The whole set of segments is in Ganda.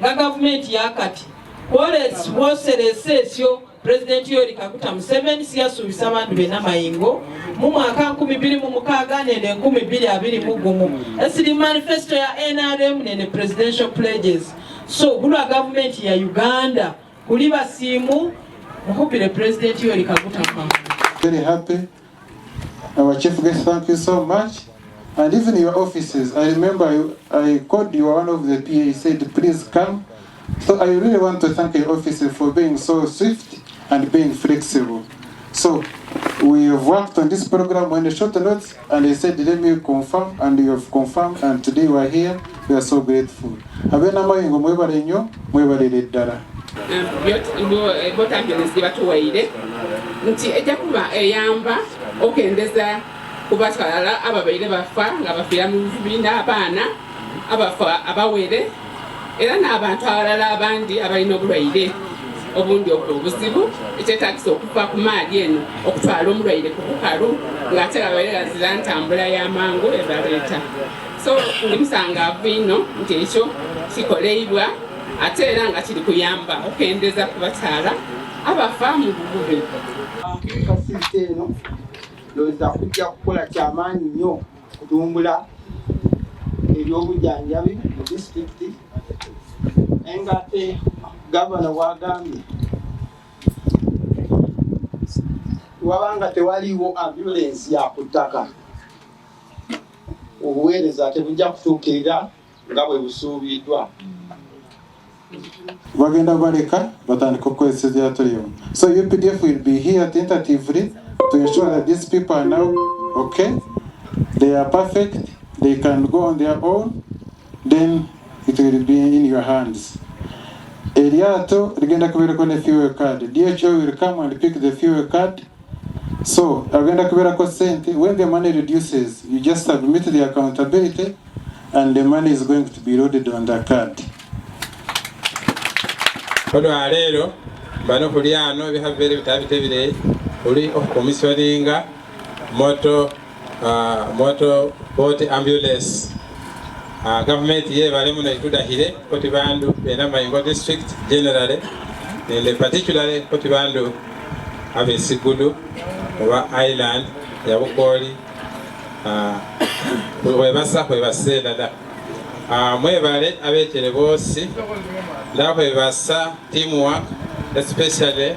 nga government yakati woserese esyo President Yoweri Kaguta Museveni siyasuubisa abantu be Namayingo mu mwaka 2016 nende 2021 esiri manifesto ya NRM nende presidential pledges. So bulwa government ya Uganda kuli basimu muhubire President Yoweri Kaguta Museveni. Very happy. Our chief guest, thank you so much. And even your offices, I remember I called you, one of the PA said, please come. So I really want to thank your offices for being so swift and being flexible. So we have worked on this program on the short notes, and they said, let me confirm, and you have confirmed, and today we are here. We are so grateful. Namayingo mwebale nnyo, mwebale ddala. Botanjolesi batuwaire nti ejja kuba eyamba okendeza kubatwala ababaire bafa nga bafiira mu bibiina abaana abafa abawere era n'abantu abalala abandi abalina obulwaire obundi obuzibu ekyetaagisa okuva ku maali eno okutwala omulwaire ku bukalu ng'ate ababaire bazira ntambula y'amangu ebaleeta. So ndi musangaavu ino nti ekyo kikoleibwa ate era nga kiri kuyamba okendeza kubatwala abafa mu bububi. Fasite eno lowooza kujja kukola kyamaanyi nnyo kutumbula ebyobujjanjabi mu disitulikiti engate gavana bw'agambye wabanga tewaliwo ambulensi ya ku ttaka obuweereza tebujja kutuukirira nga bwe busuubiddwa. Bagenda baleka batandika okukozesa eryatolium. So UPDF will be here tentatively to ensure that these people are now okay, they are perfect, they can go on their own, then it will be in your hands. Eryato ligenda kubeerako ne fuel card. DHO will come and pick the fuel card. So agenda kubeerako sente. When the money reduces, you just submit the accountability and the money is going to be loaded on the card. Olwaleero bano kuli ano ebihavere bitabitebire kuli okukomisyoninga moto boat ambulance. Government yebale muno etudahire koti bandu be Namayingo district generally and particularly koti bandu abesigulu oba island ya Bukoli webasa kwebasela da mwebale abekere bosi la kwebasa teamwork, especially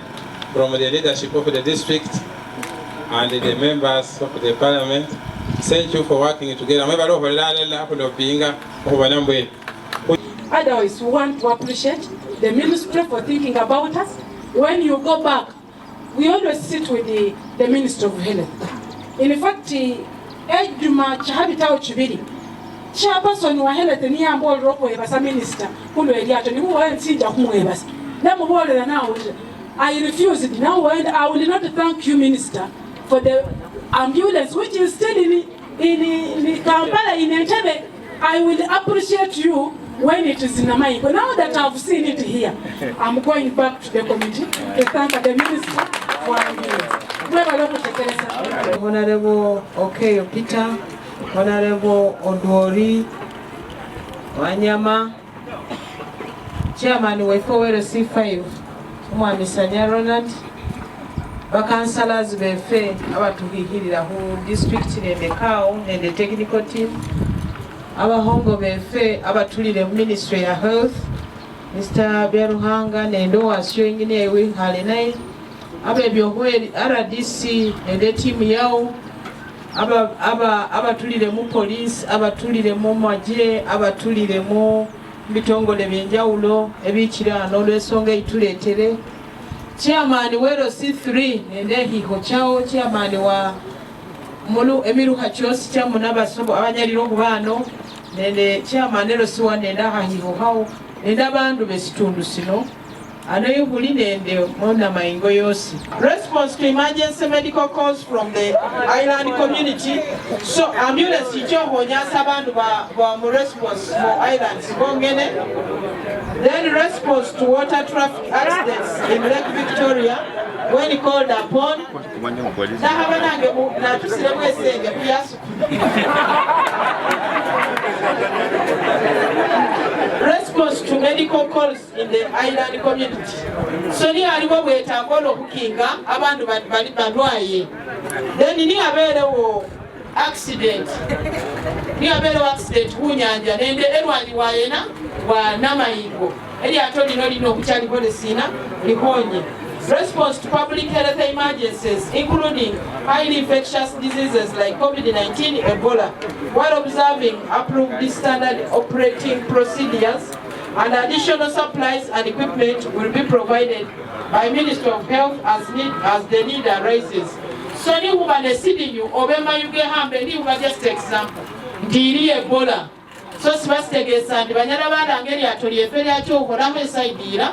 from the leadership of the district and the members of the parliament. Thank you for working together. Otherwise, we want to appreciate the ministry for thinking about us. When you go back, we always sit with the Minister of Health. In fact, Ejuma Chahabitao Chibiri, Chairperson wa Health ni ambo roko ebasa minister kulo eliato ni huwa nsija kumwebasa. Namubolela now I refused. Now I will not thank you, Minister, for the ambulance which is still in Kampala, in Entebbe. I will appreciate you when it is in Namayingo. Now that I've seen it here, I'm going back to the committee to thank the Minister for ambulance. Honorable Okeyo Peter, Honorable Odori Wanyama, Chairman Wefowero C5, Mwami Sanya Ronald, Bakansala's befe abatuhihirira hu district nende kao nende technical team, abahongo befe abatulire Ministry ya Health, Mr. Beruhanga nende wasyo ingine ewe halenai, abebyohweri RDC nende team yao, abatulire mu police, abatulire mu maje, abatulire mu bitongole byenjawulo ebikirano olw'ensonga ituleetere. Chairman wero C3 nende hiho chao, chairman wa mulu emiruha chosi chamu nabasobo abanyaliro okubano nende chairman ero siwa nende ahiho hao nende abandu besitundu sino anoyubuli nende Namayingo yosi. Response to emergency medical calls from the island community. So ambulance ichoho nyasa abandu ba mu response for islands bongene. Then response to water traffic accidents in Lake Victoria when called upon. Response to medical medical calls in the island community. So ni aliwo bwetaakola okukinga abantu bali balwaye. Then ni abeerewo accident. Ni abeerewo accident kunyanja nende erwani waayena wa Namayingo. Eri atoli no lino okukyali kolesina likonye. Response to public health emergencies, including highly infectious diseases like COVID-19, Ebola, while observing approved standard operating procedures, and additional supplies and equipment will be provided by Ministry of Health as the need arises. So ni huba ne CDU, obema yuge hambe, ni huba just example. Ndiri Ebola. So sibasitegesa ndi banyala balangeri atoli eferi acho okolamu esaidira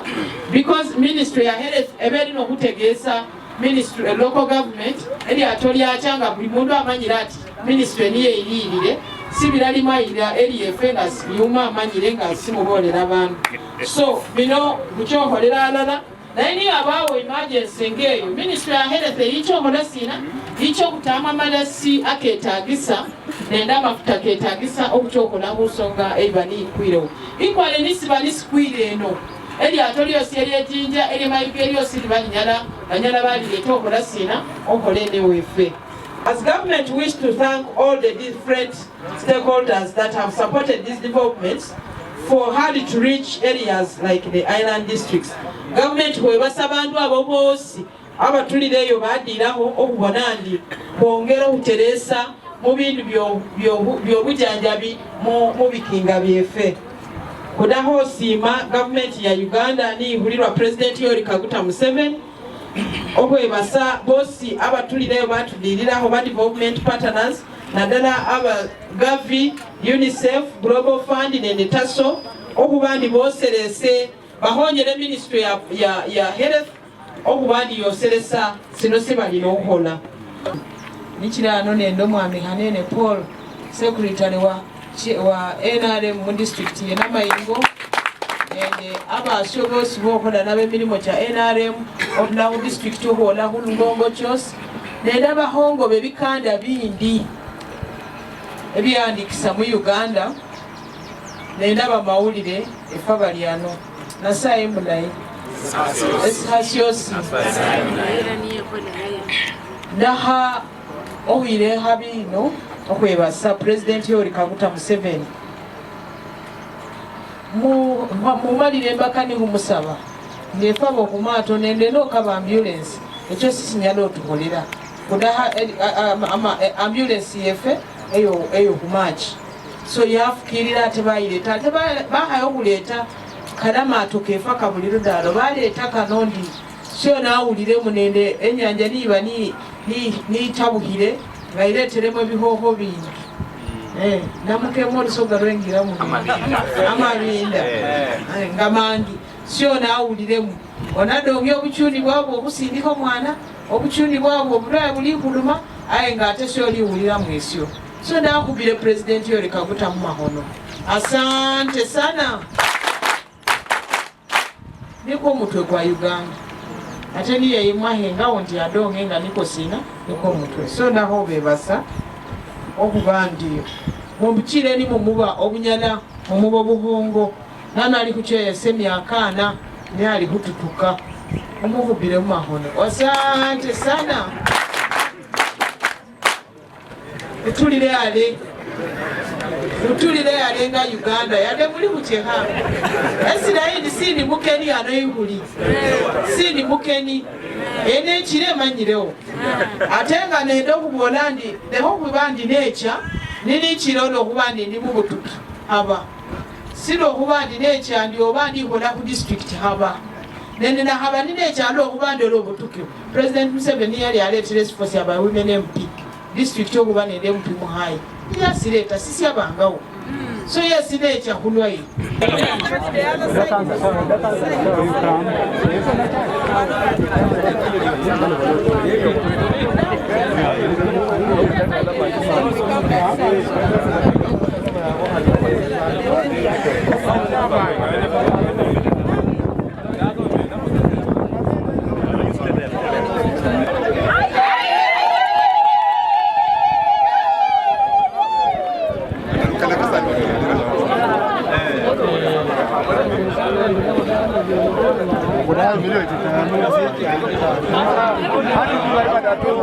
because ministry ya health eberi no kutegesa ministry local government eri atoli achanga buli mundu amanyira ati ministry niye ilirire sibirali mayira eri efenga siyuma amanyire nga simubolera abantu. So bino buchokolera alala naye ni abawo emergency ngeyo ministry ya health erichokola sina icho kutama malasi aketagisa nenda mafuta ketagisa okuchokola busonga ebani kwiro ikwale nisibali skwire eno eli atolio sieri jinja eli mayigerio silibali nyala bali letokola sina okolende wefe. As government wish to thank all the different stakeholders that have supported these developments for hard to reach areas like the island districts. Government webasa bantu abo bosi abatulireyo badiraho okubona ndi bongera uteresa mu bintu byobujanjabi mu bikinga byefe. Kudaho sima government ya Uganda ni ihulirwa President Yoweri Kaguta Museveni okwebasa bosi abatulireyo batuliriraho ba development partners nadala aba Gavi, UNICEF, Global Fund ne Taso okubandi boserese bahonyere ministry ya health okubandi yoseresa sino sibali nokola. Nichirano nendo mwami Hanene Paul secretary wa NRM mu district ya Namayingo ende abashobosi bokola nabe milimo cha NRM of district hola hulungongo chos nenda bahongo bebikanda bindi ebyandikisa mu Uganda nenda bamawulire efabaliano nasaye mulayi esihasyosi daha ohire habino okwebasa President Yoweri Kaguta Museveni mu malire embakani humusaba ngefaba okumato nende nokaba ambulance ekyo sisinyala otukolera kudaha ambulance yefe eyo kumachi so yafukirira tebayireta bahayo kuleta kalamato kefa kabuliro dalo baleta kanondi sio nawulire munende enyanja niba ni tabuhire ngaireteremo ebihoho bingi namukemo olusoga lwengira mu amabinda ngamangi sio nawuliremu onadonge obuchuni bwabwo obusindika mwana obuchuni bwabwo obulwaye buli kuluma aye ngate sio liwulira mwesyo so nakubire President Yoweri Kaguta mu mahono. Asante sana. Niko mutwe kwa Uganda ate niye imwahenga onti adonge nga niko sina niko mutwe so naho bebasa okubandi mumbukire ni mumuba obunyala mumuba obuhongo nana ali kukyeyesa emyakaana ne ali kututuka omuvubire mu mahono. Asante sana. Utulire yale nga Uganda yade muli kucheha Esiraili sini mukeni anoyihuli sini mukeni ene chire manyirewo atenga nendo kubonandi deho kubandi necha nini chirono kubandi ndi mubutuki haba sino kubandi necha ndi obandi kola ku district haba nende na haba necha alo kubandi lo butuki President Museveni yali aletere force aba women MP district okubandi ndi MP muhayi yasireta sisi abangawo so yasirecha kulwayi Hadi